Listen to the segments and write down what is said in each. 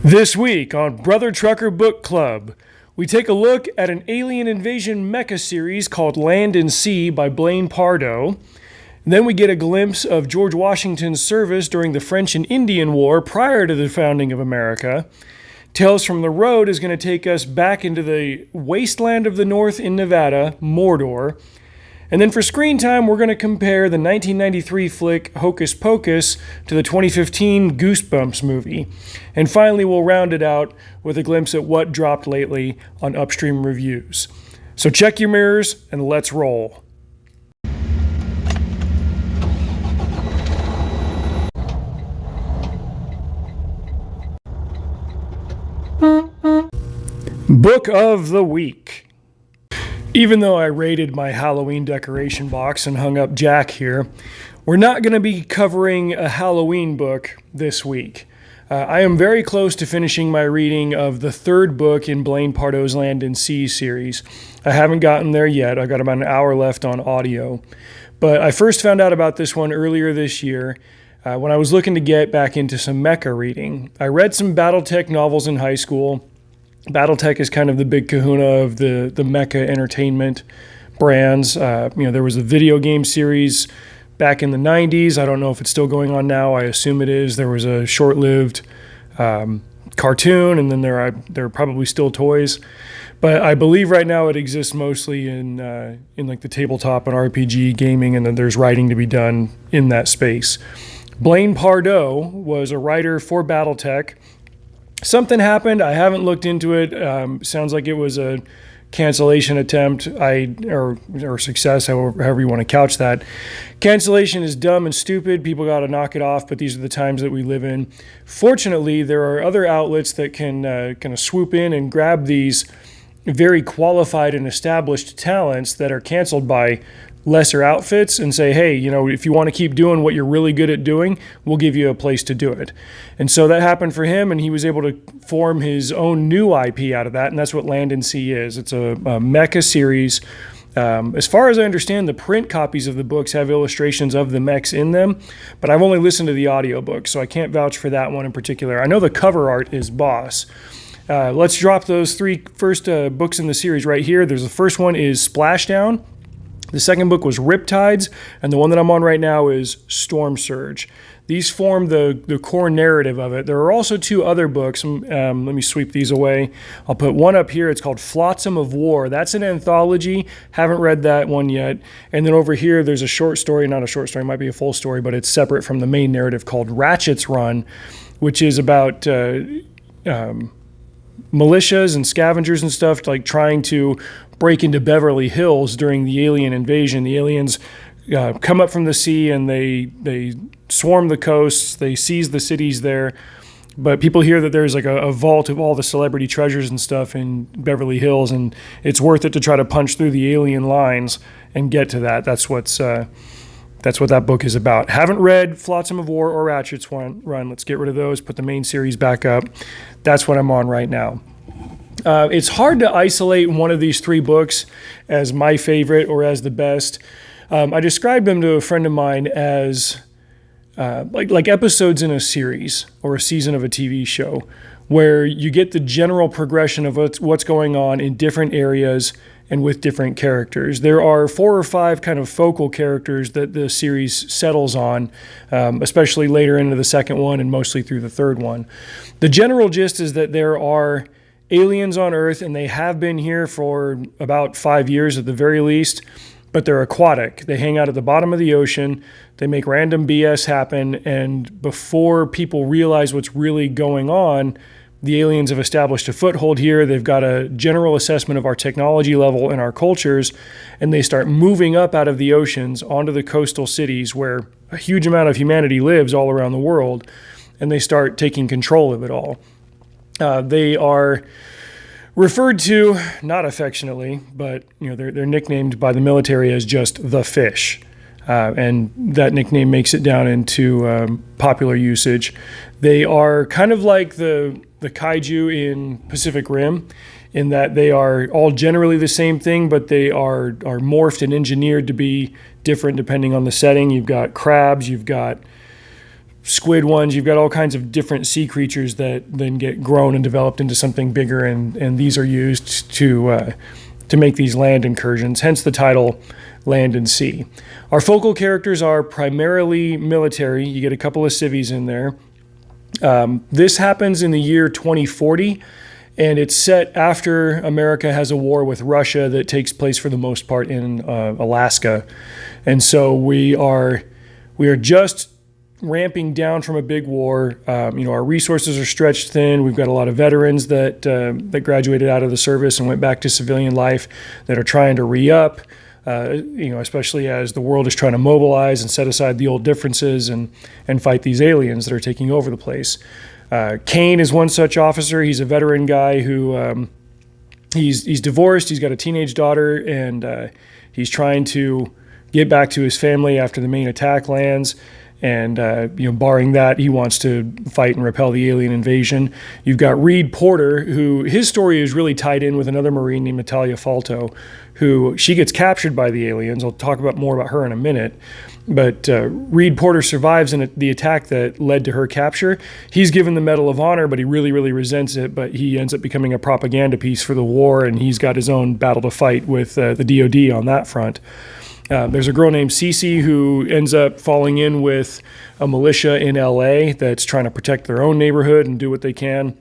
This week on Brother Trucker Book Club, we take a look at an alien invasion mecha series called Land and Sea by Blaine Pardoe. Then we get a glimpse of George Washington's service during the French and Indian War prior to the founding of America. Tales from the Road is going to take us back into the wasteland of the North in Nevada, Mordor. And then for screen time, we're going to compare the 1993 flick Hocus Pocus to the 2015 Goosebumps movie. And finally, we'll round it out with a glimpse at what dropped lately on Upstream Reviews. So check your mirrors and let's roll. Book of the Week. Even though I raided my Halloween decoration box and hung up Jack here, we're not going to be covering a Halloween book this week. I am very close to finishing my reading of the third book in Blaine Pardoe's Land and Sea series. I haven't gotten there yet. I've got about an hour left on audio. But I first found out about this one earlier this year when I was looking to get back into some mecha reading. I read some Battletech novels in high school. Battletech is kind of the big kahuna of the mecha entertainment brands. There was a video game series back in the 90s. I don't know if it's still going on now. I assume it is. There was a short-lived cartoon, and then there are probably still toys. But I believe right now it exists mostly in like the tabletop and RPG gaming, and then there's writing to be done in that space. Blaine Pardoe was a writer for Battletech. Something happened. I haven't looked into it. Sounds like it was a cancellation attempt, or success, however you want to couch that. Cancellation is dumb and stupid. People got to knock it off, but these are the times that we live in. Fortunately, there are other outlets that can kind of swoop in and grab these very qualified and established talents that are canceled by lesser outfits and say, hey, if you want to keep doing what you're really good at doing, we'll give you a place to do it. And so that happened for him, and he was able to form his own new IP out of that, and that's what Land and Sea is. It's a mecha series. As far as I understand, the print copies of the books have illustrations of the mechs in them, but I've only listened to the audiobook, so I can't vouch for that one in particular. I know the cover art is boss. Let's drop those three first books in the series right here. The first one is Splashdown. The second book was Riptides, and the one that I'm on right now is Storm Surge. These form the core narrative of it. There are also two other books. Let me sweep these away. I'll put one up here. It's called Flotsam of War. That's an anthology. Haven't read that one yet. And then over here, there's a short story, not a short story, it might be a full story, but it's separate from the main narrative called Ratchet's Run, which is about militias and scavengers and stuff, like trying to break into Beverly Hills during the alien invasion. The aliens come up from the sea and they swarm the coasts, they seize the cities there. But people hear that there's like a vault of all the celebrity treasures and stuff in Beverly Hills, and it's worth it to try to punch through the alien lines and get to that. That's what that book is about. Haven't read Flotsam of War or Ratchet's Run. Let's get rid of those, put the main series back up. That's what I'm on right now. It's hard to isolate one of these three books as my favorite or as the best. I described them to a friend of mine as like episodes in a series or a season of a TV show, where you get the general progression of what's going on in different areas and with different characters. There are 4 or 5 kind of focal characters that the series settles on, especially later into the second one and mostly through the third one. The general gist is that there are aliens on Earth, and they have been here for about 5 years at the very least, but they're aquatic. They hang out at the bottom of the ocean. They make random BS happen, and before people realize what's really going on, the aliens have established a foothold here. They've got a general assessment of our technology level and our cultures, and they start moving up out of the oceans onto the coastal cities where a huge amount of humanity lives all around the world, and they start taking control of it all. They are referred to, not affectionately, but they're nicknamed by the military as just the fish. And that nickname makes it down into popular usage. They are kind of like the kaiju in Pacific Rim, in that they are all generally the same thing, but they are morphed and engineered to be different depending on the setting. You've got crabs, you've got squid ones. You've got all kinds of different sea creatures that then get grown and developed into something bigger, and these are used to make these land incursions, hence the title Land and Sea. Our focal characters are primarily military. You get a couple of civvies in there. This happens in the year 2040, and it's set after America has a war with Russia that takes place for the most part in Alaska. And so we are just ramping down from a big war. Our resources are stretched thin. We've got a lot of veterans that graduated out of the service and went back to civilian life that are trying to re-up, especially as the world is trying to mobilize and set aside the old differences and fight these aliens that are taking over the place. Kane is one such officer. He's a veteran guy who he's divorced. He's got a teenage daughter, and he's trying to get back to his family after the main attack lands. And, barring that, he wants to fight and repel the alien invasion. You've got Reed Porter, who his story is really tied in with another Marine named Natalia Falto, who she gets captured by the aliens. I'll talk more about her in a minute. But Reed Porter survives in the attack that led to her capture. He's given the Medal of Honor, but he really, really resents it. But he ends up becoming a propaganda piece for the war, and he's got his own battle to fight with the DoD on that front. There's a girl named Cece who ends up falling in with a militia in LA that's trying to protect their own neighborhood and do what they can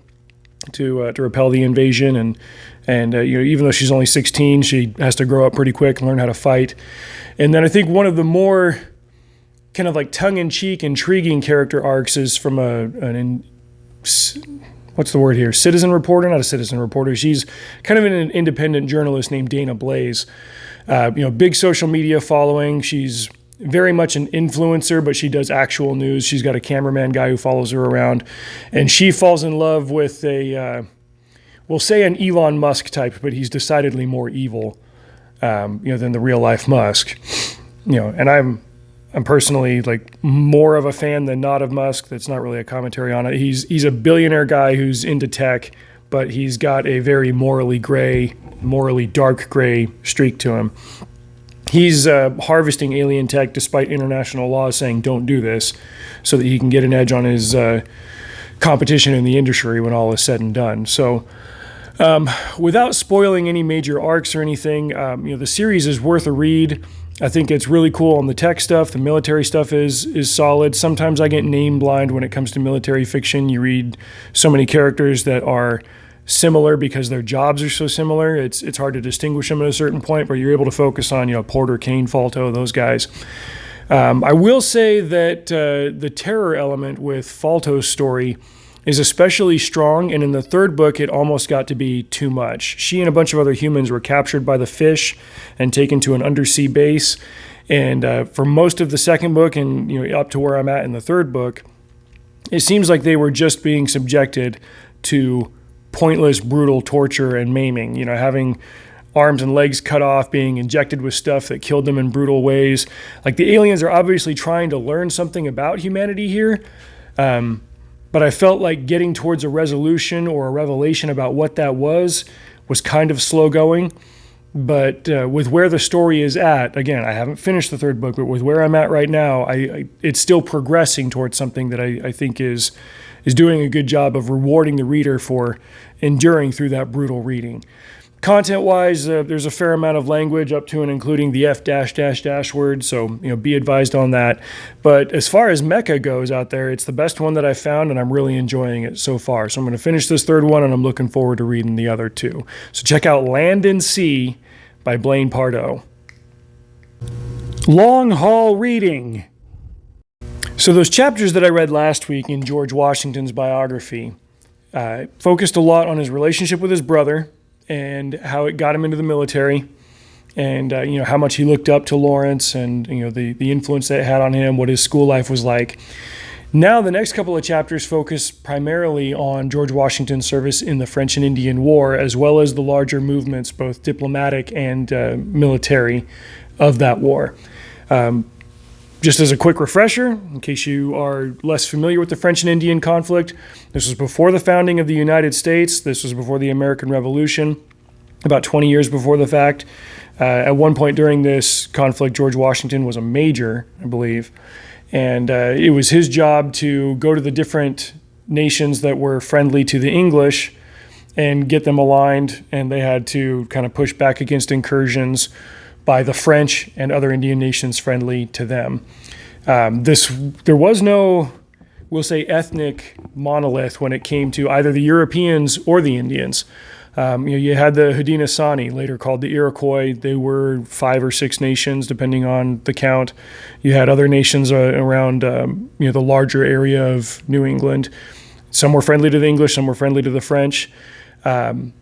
to repel the invasion. And even though she's only 16, she has to grow up pretty quick and learn how to fight. And then I think one of the more kind of like tongue-in-cheek, intriguing character arcs is from what's the word here? Citizen reporter, not a citizen reporter. She's kind of an independent journalist named Dana Blaze. Big social media following. She's very much an influencer, but she does actual news. She's got a cameraman guy who follows her around, and she falls in love with we'll say an Elon Musk type, but he's decidedly more evil, than the real life Musk. And I'm personally like more of a fan than not of Musk. That's not really a commentary on it. He's a billionaire guy who's into tech, but he's got a very morally dark gray streak to him. He's harvesting alien tech despite international laws saying don't do this, so that he can get an edge on his competition in the industry when all is said and done. So without spoiling any major arcs or anything, the series is worth a read. I think it's really cool on the tech stuff. The military stuff is solid. Sometimes I get name blind when it comes to military fiction. You read so many characters that are similar because their jobs are so similar. It's hard to distinguish them at a certain point, but you're able to focus on, Porter, Kane, Falto, those guys. I will say that the terror element with Falto's story is especially strong, and in the third book, it almost got to be too much. She and a bunch of other humans were captured by the fish and taken to an undersea base, and for most of the second book and up to where I'm at in the third book, it seems like they were just being subjected to pointless, brutal torture and maiming, having arms and legs cut off, being injected with stuff that killed them in brutal ways. Like, the aliens are obviously trying to learn something about humanity here, but I felt like getting towards a resolution or a revelation about what that was kind of slow going. But with where the story is at, again, I haven't finished the third book, but with where I'm at right now, it's still progressing towards something that I think is doing a good job of rewarding the reader for enduring through that brutal reading. Content-wise, there's a fair amount of language up to and including the F-dash word, so be advised on that. But as far as mecha goes out there, it's the best one that I've found, and I'm really enjoying it so far. So I'm going to finish this third one, and I'm looking forward to reading the other two. So check out Land and Sea by Blaine Pardoe. Long haul reading. So those chapters that I read last week in George Washington's biography focused a lot on his relationship with his brother and how it got him into the military, and how much he looked up to Lawrence, and the influence that it had on him, what his school life was like. Now the next couple of chapters focus primarily on George Washington's service in the French and Indian War, as well as the larger movements, both diplomatic and military, of that war. Just as a quick refresher, in case you are less familiar with the French and Indian conflict, this was before the founding of the United States. This was before the American Revolution, about 20 years before the fact. At one point during this conflict, George Washington was a major, I believe. And it was his job to go to the different nations that were friendly to the English and get them aligned, and they had to kind of push back against incursions by the French and other Indian nations friendly to them. There was no, we'll say, ethnic monolith when it came to either the Europeans or the Indians. You had the Haudenosaunee, later called the Iroquois. They were 5 or 6 nations, depending on the count. You had other nations around the larger area of New England. Some were friendly to the English, some were friendly to the French. I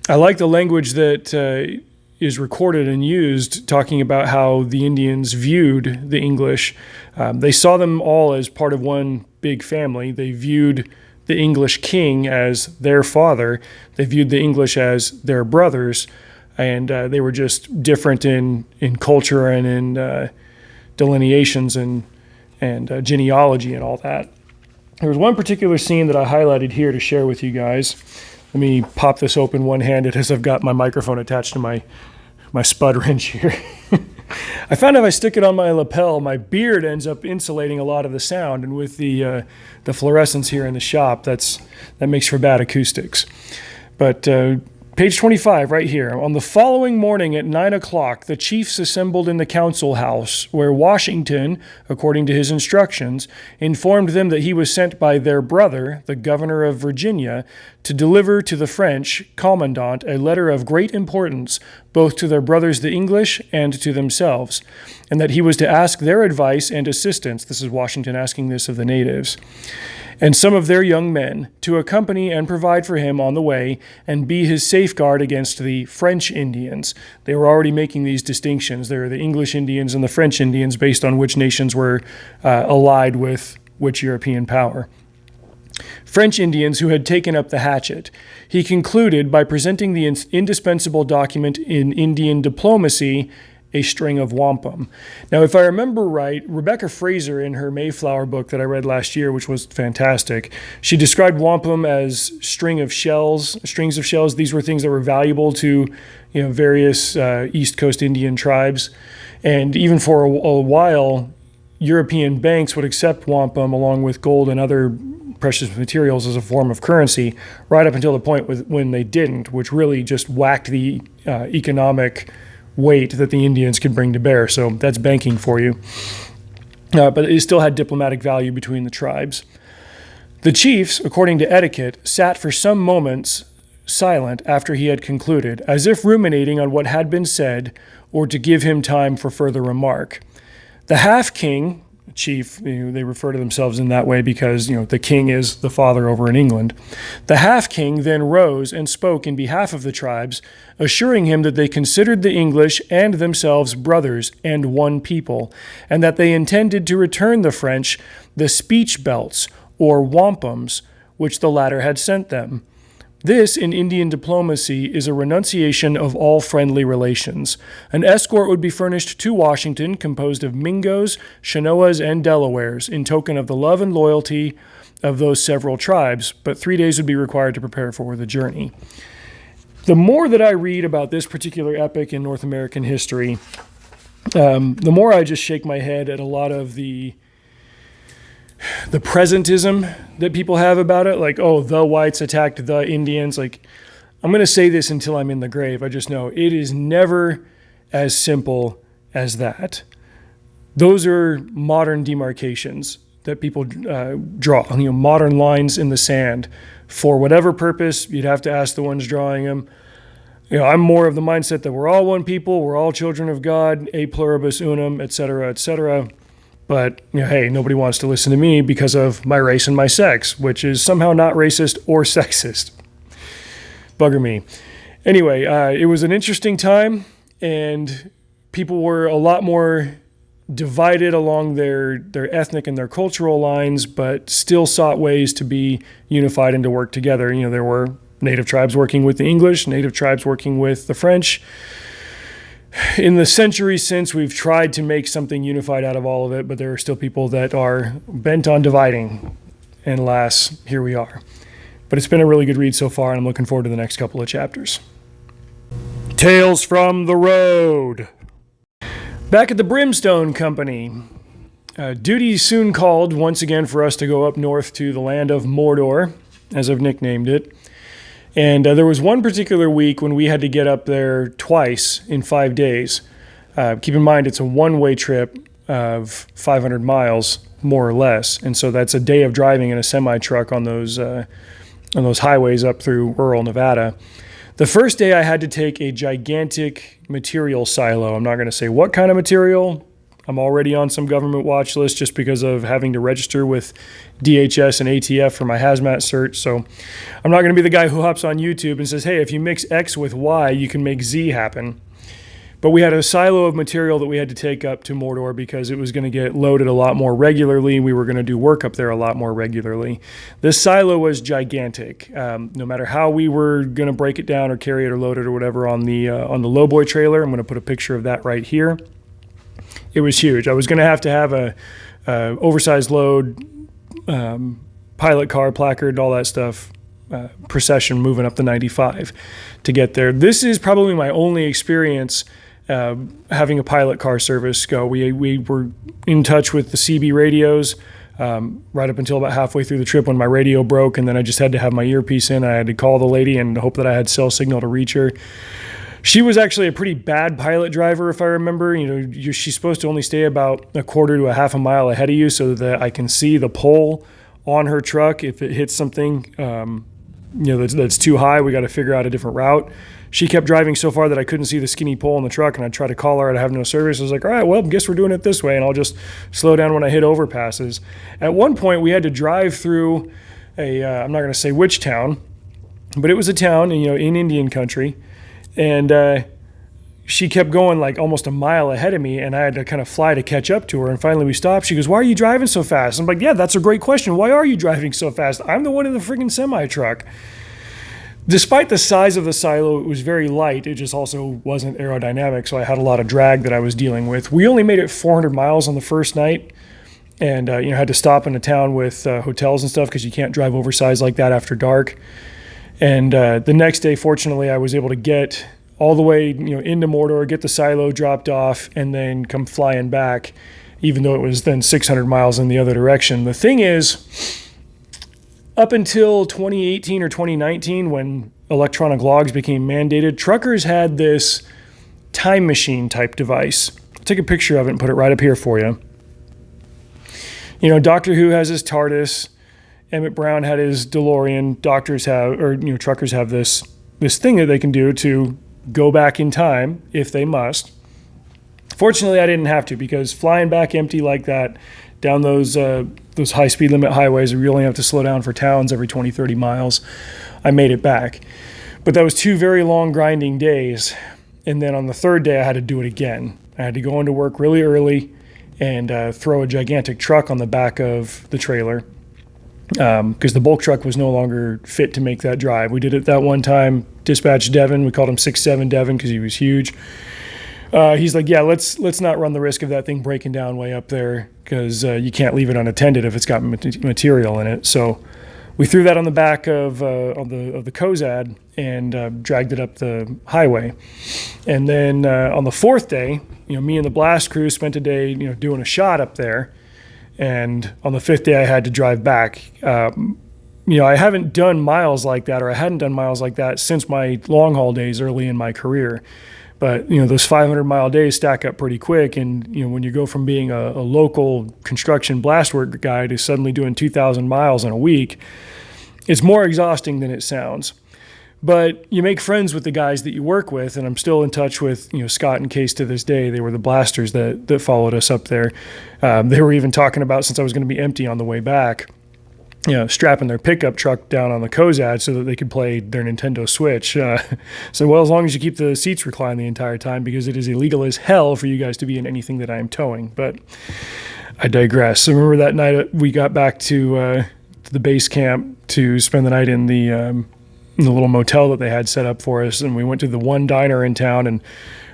like the language that is recorded and used, talking about how the Indians viewed the English. They saw them all as part of one big family. They viewed the English king as their father. They viewed the English as their brothers, and they were just different in culture and in delineations and genealogy and all that. There was one particular scene that I highlighted here to share with you guys. Let me pop this open one-handed as I've got my microphone attached to my spud wrench here. I found if I stick it on my lapel, my beard ends up insulating a lot of the sound, and with the fluorescence here in the shop, that makes for bad acoustics. But page 25 right here. On the following morning at 9 o'clock, the chiefs assembled in the council house, where Washington, according to his instructions, informed them that he was sent by their brother, the governor of Virginia, to deliver to the French commandant a letter of great importance, both to their brothers the English and to themselves, and that he was to ask their advice and assistance. This is Washington asking this of the natives. And some of their young men, to accompany and provide for him on the way, and be his safeguard against the French Indians. They were already making these distinctions. There are the English Indians and the French Indians based on which nations were allied with which European power. French Indians who had taken up the hatchet. He concluded by presenting the indispensable document in Indian diplomacy, a string of wampum. Now, if I remember right, Rebecca Fraser, in her Mayflower book that I read last year, which was fantastic, she described wampum as strings of shells. These were things that were valuable to, various East Coast Indian tribes. And even for a while, European banks would accept wampum along with gold and other precious materials as a form of currency, right up until the point when they didn't, which really just whacked the economic weight that the Indians could bring to bear. So that's banking for you. But it still had diplomatic value between the tribes. The chiefs, according to etiquette, sat for some moments silent after he had concluded, as if ruminating on what had been said, or to give him time for further remark. The half-king, chief, they refer to themselves in that way because, the king is the father over in England. The half-king then rose and spoke in behalf of the tribes, assuring him that they considered the English and themselves brothers and one people, and that they intended to return the French the speech belts, or wampums, which the latter had sent them. This, in Indian diplomacy, is a renunciation of all friendly relations. An escort would be furnished to Washington, composed of Mingos, Chenowas, and Delawares, in token of the love and loyalty of those several tribes, but 3 days would be required to prepare for the journey. The more that I read about this particular epic in North American history, the more I just shake my head at a lot of the presentism that people have about it, like, oh, the whites attacked the Indians. Like, I'm going to say this until I'm in the grave. I just know it is never as simple as that. Those are modern demarcations that people draw, modern lines in the sand. For whatever purpose, you'd have to ask the ones drawing them. I'm more of the mindset that we're all one people, we're all children of God, a pluribus unum, etc., etc., but, hey, nobody wants to listen to me because of my race and my sex, which is somehow not racist or sexist. Bugger me. Anyway, it was an interesting time, and people were a lot more divided along their ethnic and their cultural lines, but still sought ways to be unified and to work together. There were native tribes working with the English, native tribes working with the French. In the centuries since, we've tried to make something unified out of all of it, but there are still people that are bent on dividing. And alas, here we are. But it's been a really good read so far, and I'm looking forward to the next couple of chapters. Tales from the Road. Back at the Brimstone Company, Duty soon called once again for us to go up north to the land of Mordor, as I've nicknamed it. And there was one particular week when we had to get up there twice in 5 days. Keep in mind, it's a one-way trip of 500 miles, more or less. And so that's a day of driving in a semi-truck on those highways up through rural Nevada. The first day I had to take a gigantic material silo. I'm not going to say what kind of material. I'm already on some government watch list just because of having to register with DHS and ATF for my hazmat cert. So I'm not going to be the guy who hops on YouTube and says, hey, if you mix X with Y, you can make Z happen. But we had a silo of material that we had to take up to Mordor because it was going to get loaded a lot more regularly. We were going to do work up there a lot more regularly. This silo was gigantic. No matter how we were going to break it down or carry it or load it or whatever on the lowboy trailer, I'm going to put a picture of that right here. It was huge. I was going to have a oversized load, pilot car, placard, all that stuff, procession moving up the 95 to get there. This is probably my only experience having a pilot car service go. We were in touch with the CB radios right up until about halfway through the trip when my radio broke, and then I just had to have my earpiece in. I had to call the lady and hope that I had cell signal to reach her. She was actually a pretty bad pilot driver, if I remember. She's supposed to only stay about a quarter to a half a mile ahead of you so that I can see the pole on her truck. If it hits something, that's too high, we got to figure out a different route. She kept driving so far that I couldn't see the skinny pole in the truck, and I tried to call her. I'd have no service. I was like, all right, well, guess we're doing it this way, and I'll just slow down when I hit overpasses. At one point, we had to drive through I'm not going to say which town, but it was a town, in Indian country. And she kept going like almost a mile ahead of me, and I had to kind of fly to catch up to her. And finally we stopped. She goes, why are you driving so fast? I'm like, yeah, that's a great question. Why are you driving so fast? I'm the one in the friggin' semi-truck. Despite the size of the silo, it was very light. It just also wasn't aerodynamic, so I had a lot of drag that I was dealing with. We only made it 400 miles on the first night, and had to stop in a town with hotels and stuff because you can't drive oversized like that after dark. And the next day, fortunately, I was able to get all the way, into Mordor, get the silo dropped off, and then come flying back, even though it was then 600 miles in the other direction. The thing is, up until 2018 or 2019, when electronic logs became mandated, truckers had this time machine type device. I'll take a picture of it and put it right up here for you. Doctor Who has his TARDIS. Emmett Brown had his DeLorean. Truckers have this thing that they can do to go back in time if they must. Fortunately, I didn't have to, because flying back empty like that down those high speed limit highways, where you only have to slow down for towns every 20, 30 miles, I made it back. But that was 2 very long grinding days. And then on the third day, I had to do it again. I had to go into work really early and throw a gigantic truck on the back of the trailer, because the bulk truck was no longer fit to make that drive. We did it that one time, dispatched Devin. We called him 6'7" Devin because he was huge. He's like, yeah, let's not run the risk of that thing breaking down way up there, because you can't leave it unattended if it's got material in it. So we threw that on the back of the Kozad and dragged it up the highway. And then on the fourth day, me and the blast crew spent a day, doing a shot up there. And on the fifth day, I had to drive back. I haven't done miles like that, or I hadn't done miles like that since my long haul days early in my career. But, those 500-mile days stack up pretty quick. And, when you go from being a local construction blast work guy to suddenly doing 2,000 miles in a week, it's more exhausting than it sounds. But you make friends with the guys that you work with, and I'm still in touch with Scott and Case to this day. They were the blasters that followed us up there. They were even talking about, since I was going to be empty on the way back, strapping their pickup truck down on the Kozad so that they could play their Nintendo Switch. So, well, as long as you keep the seats reclined the entire time, because it is illegal as hell for you guys to be in anything that I am towing. But I digress. So remember that night we got back to the base camp to spend the night in the little motel that they had set up for us, and we went to the one diner in town, and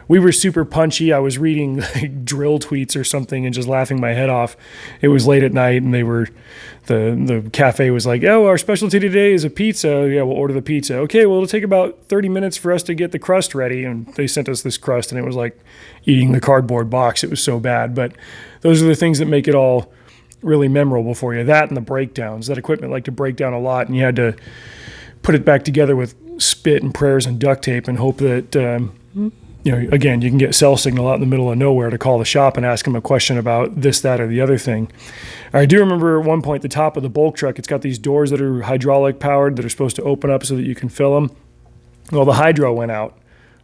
we were super punchy. I was reading like drill tweets or something and just laughing my head off. It was late at night, and the cafe was like, "Oh, our specialty today is a pizza. Yeah, we'll order the pizza. Okay, well, it'll take about 30 minutes for us to get the crust ready." And they sent us this crust, and it was like eating the cardboard box. It was so bad. But those are the things that make it all really memorable for you. That and the breakdowns. That equipment liked to break down a lot, and you had to put it back together with spit and prayers and duct tape and hope that, again, you can get cell signal out in the middle of nowhere to call the shop and ask them a question about this, that, or the other thing. I do remember at one point the top of the bulk truck, it's got these doors that are hydraulic powered that are supposed to open up so that you can fill them. Well, the hydro went out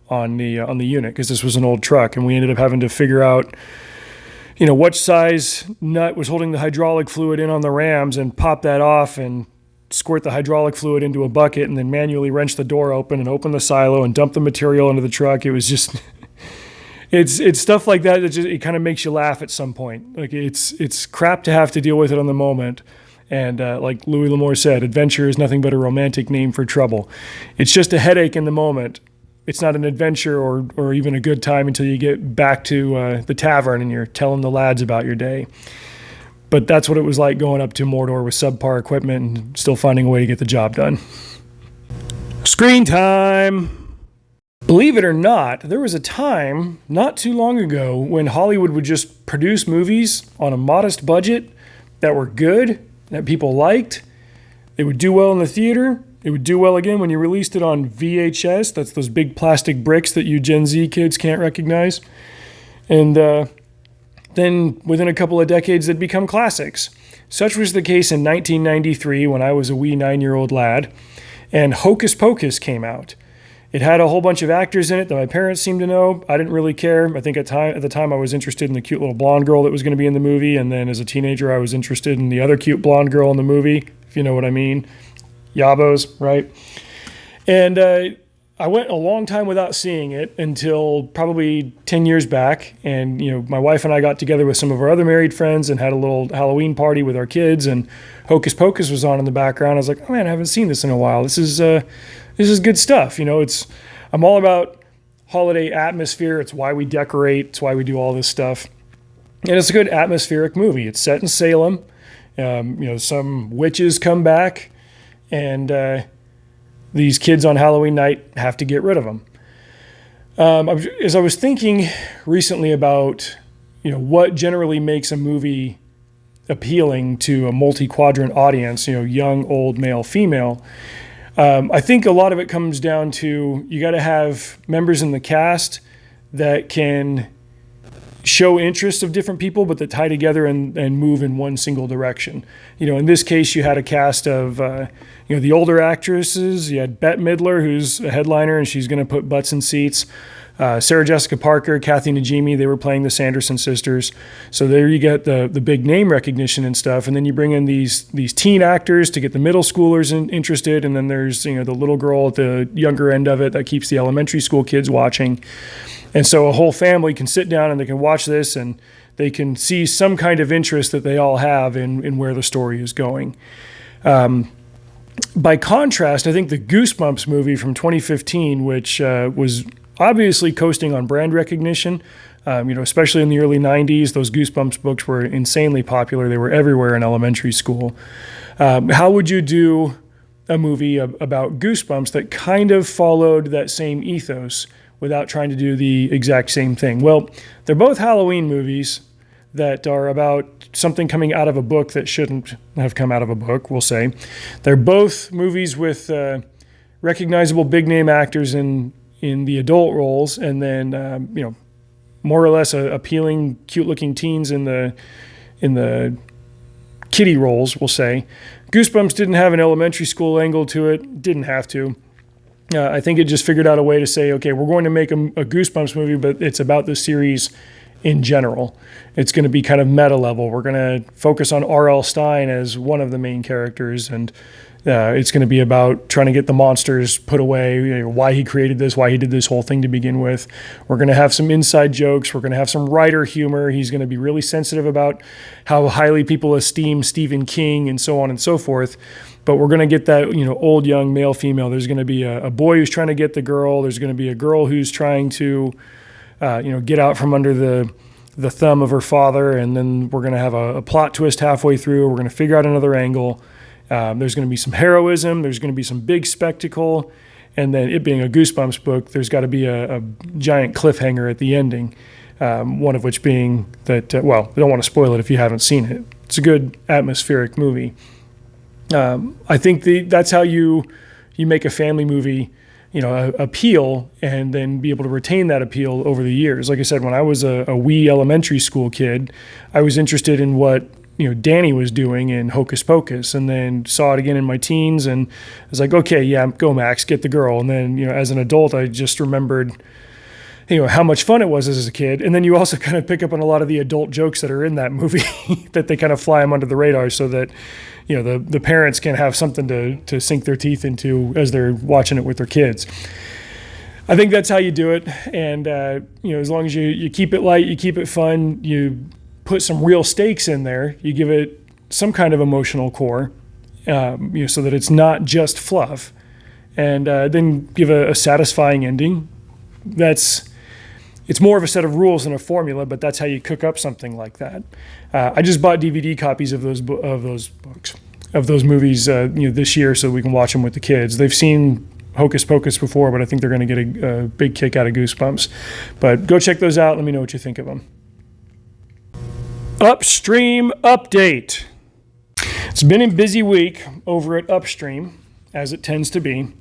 on the unit because this was an old truck, and we ended up having to figure out what size nut was holding the hydraulic fluid in on the rams and pop that off and squirt the hydraulic fluid into a bucket and then manually wrench the door open and open the silo and dump the material into the truck. It was just, it's stuff like that it kind of makes you laugh at some point. Like it's crap to have to deal with it on the moment. And like Louis L'Amour said, adventure is nothing but a romantic name for trouble. It's just a headache in the moment. It's not an adventure or even a good time until you get back to the tavern and you're telling the lads about your day. But that's what it was like going up to Mordor with subpar equipment and still finding a way to get the job done. Screen time! Believe it or not, there was a time not too long ago when Hollywood would just produce movies on a modest budget that were good, that people liked. They would do well in the theater. It would do well again when you released it on VHS. That's those big plastic bricks that you Gen Z kids can't recognize. And then within a couple of decades, they'd become classics. Such was the case in 1993 when I was a wee 9-year-old lad, and Hocus Pocus came out. It had a whole bunch of actors in it that my parents seemed to know. I didn't really care. I think at the time I was interested in the cute little blonde girl that was going to be in the movie, and then as a teenager I was interested in the other cute blonde girl in the movie, if you know what I mean. Yabos, right? And I went a long time without seeing it until probably 10 years back. And, my wife and I got together with some of our other married friends and had a little Halloween party with our kids, and Hocus Pocus was on in the background. I was like, oh man, I haven't seen this in a while. This is good stuff. I'm all about holiday atmosphere. It's why we decorate. It's why we do all this stuff. And it's a good atmospheric movie. It's set in Salem. Some witches come back, and these kids on Halloween night have to get rid of them. As I was thinking recently about, what generally makes a movie appealing to a multi-quadrant audience, young, old, male, female, I think a lot of it comes down to you got to have members in the cast that can show interests of different people, but that tie together and move in one single direction. In this case, you had a cast of, the older actresses. You had Bette Midler, who's a headliner, and she's going to put butts in seats. Sarah Jessica Parker, Kathy Najimy, they were playing the Sanderson sisters. So there you get the big name recognition and stuff. And then you bring in these teen actors to get the middle schoolers interested. And then there's, the little girl at the younger end of it that keeps the elementary school kids watching. And so a whole family can sit down and they can watch this, and they can see some kind of interest that they all have in where the story is going. By contrast, I think the Goosebumps movie from 2015, which was obviously coasting on brand recognition, especially in the early 90s, those Goosebumps books were insanely popular. They were everywhere in elementary school. How would you do a movie about Goosebumps that kind of followed that same ethos without trying to do the exact same thing? Well, they're both Halloween movies that are about something coming out of a book that shouldn't have come out of a book, we'll say. They're both movies with recognizable big-name actors in the adult roles, and then, more or less appealing, cute-looking teens in the kiddie roles, we'll say. Goosebumps didn't have an elementary school angle to it, didn't have to. I think it just figured out a way to say, okay, we're going to make a Goosebumps movie, but it's about the series in general. It's going to be kind of meta level. We're going to focus on R.L. Stine as one of the main characters, and it's going to be about trying to get the monsters put away, why he created this, why he did this whole thing to begin with. We're going to have some inside jokes. We're going to have some writer humor. He's going to be really sensitive about how highly people esteem Stephen King and so on and so forth. But we're going to get that, old, young, male, female. There's going to be a boy who's trying to get the girl. There's going to be a girl who's trying to get out from under the thumb of her father, and then we're going to have a plot twist halfway through. We're going to figure out another angle. There's going to be some heroism. There's going to be some big spectacle. And then it being a Goosebumps book, there's got to be a giant cliffhanger at the ending, one of which being that, I don't want to spoil it if you haven't seen it. It's a good atmospheric movie. I think that's how you make a family movie, appeal, and then be able to retain that appeal over the years. Like I said, when I was a wee elementary school kid, I was interested in what Danny was doing in Hocus Pocus, and then saw it again in my teens, and I was like, okay, yeah, go Max, get the girl. And then as an adult, I just remembered how much fun it was as a kid. And then you also kind of pick up on a lot of the adult jokes that are in that movie that they kind of fly them under the radar, so that the parents can have something to sink their teeth into as they're watching it with their kids. I think that's how you do it. And as long as you keep it light, you keep it fun, you put some real stakes in there, you give it some kind of emotional core, so that it's not just fluff, and then give a satisfying ending. It's more of a set of rules than a formula, but that's how you cook up something like that. I just bought DVD copies of those movies, this year, so we can watch them with the kids. They've seen Hocus Pocus before, but I think they're going to get a big kick out of Goosebumps. But go check those out. Let me know what you think of them. Upstream update. It's been a busy week over at Upstream, as it tends to be.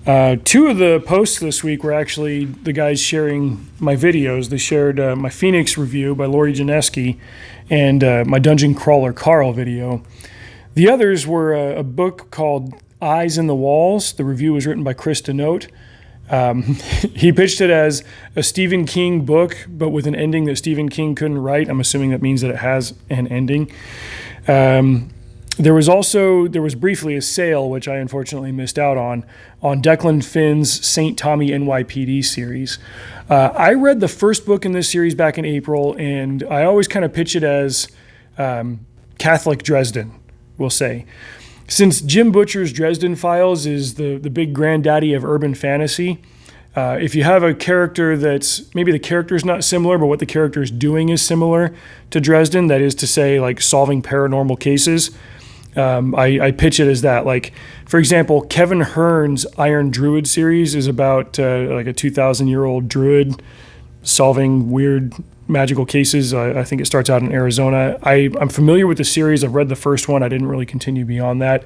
Two of the posts this week were actually the guys sharing my videos. They shared my Phoenix review by Lori Janeski and my Dungeon Crawler Carl video. The others were a book called Eyes in the Walls. The review was written by Chris Denote. He pitched it as a Stephen King book, but with an ending that Stephen King couldn't write. I'm assuming that means that it has an ending. There was briefly a sale, which I unfortunately missed out on Declan Finn's St. Tommy NYPD series. I read the first book in this series back in April, and I always kind of pitch it as Catholic Dresden, we'll say. Since Jim Butcher's Dresden Files is the big granddaddy of urban fantasy, if you have a character that's, maybe the character's not similar, but what the character is doing is similar to Dresden, that is to say, like solving paranormal cases, I pitch it as that. Like, for example, Kevin Hearn's Iron Druid series is about like a 2,000-year-old druid solving weird magical cases. I think it starts out in Arizona. I'm familiar with the series. I've read the first one. I didn't really continue beyond that.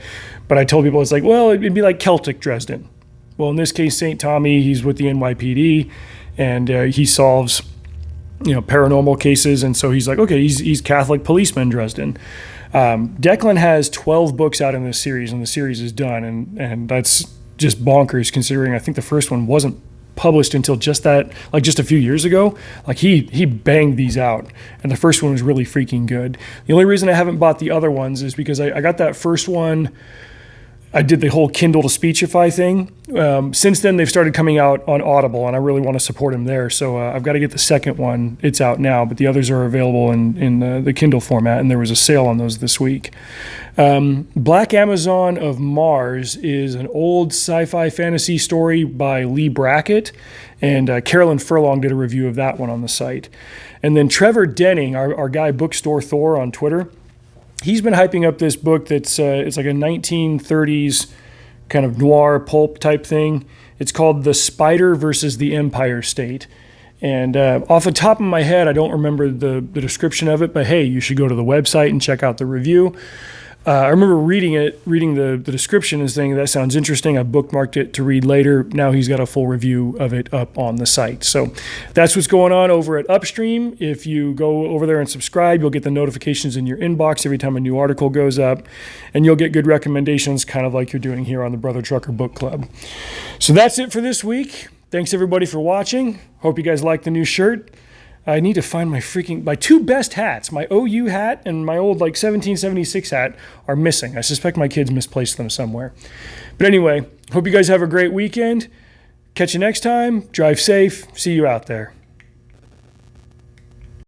But I told people, it's like, well, it'd be like Celtic Dresden. Well, in this case, St. Tommy, he's with the NYPD, and he solves paranormal cases. And so he's like, okay, he's Catholic policeman Dresden. Declan has 12 books out in this series, and the series is done. And that's just bonkers, considering I think the first one wasn't published until just a few years ago. Like he banged these out, and the first one was really freaking good. The only reason I haven't bought the other ones is because I got that first one. I did the whole Kindle to Speechify thing. Since then, they've started coming out on Audible, and I really want to support them there. So I've got to get the second one. It's out now, but the others are available in the Kindle format, and there was a sale on those this week. Black Amazon of Mars is an old sci-fi fantasy story by Lee Brackett, and Carolyn Furlong did a review of that one on the site. And then Trevor Denning, our guy Bookstore Thor on Twitter, he's been hyping up this book that's it's like a 1930s kind of noir pulp type thing. It's called The Spider versus the Empire State. And off the top of my head, I don't remember the description of it, but hey, you should go to the website and check out the review. I remember reading the description and saying, that sounds interesting. I bookmarked it to read later. Now he's got a full review of it up on the site. So that's what's going on over at Upstream. If you go over there and subscribe, you'll get the notifications in your inbox every time a new article goes up, and you'll get good recommendations, kind of like you're doing here on the Brother Trucker Book Club. So that's it for this week. Thanks everybody for watching. Hope you guys like the new shirt. I need to find my two best hats. My OU hat and my old 1776 hat are missing. I suspect my kids misplaced them somewhere. But anyway, hope you guys have a great weekend. Catch you next time. Drive safe. See you out there.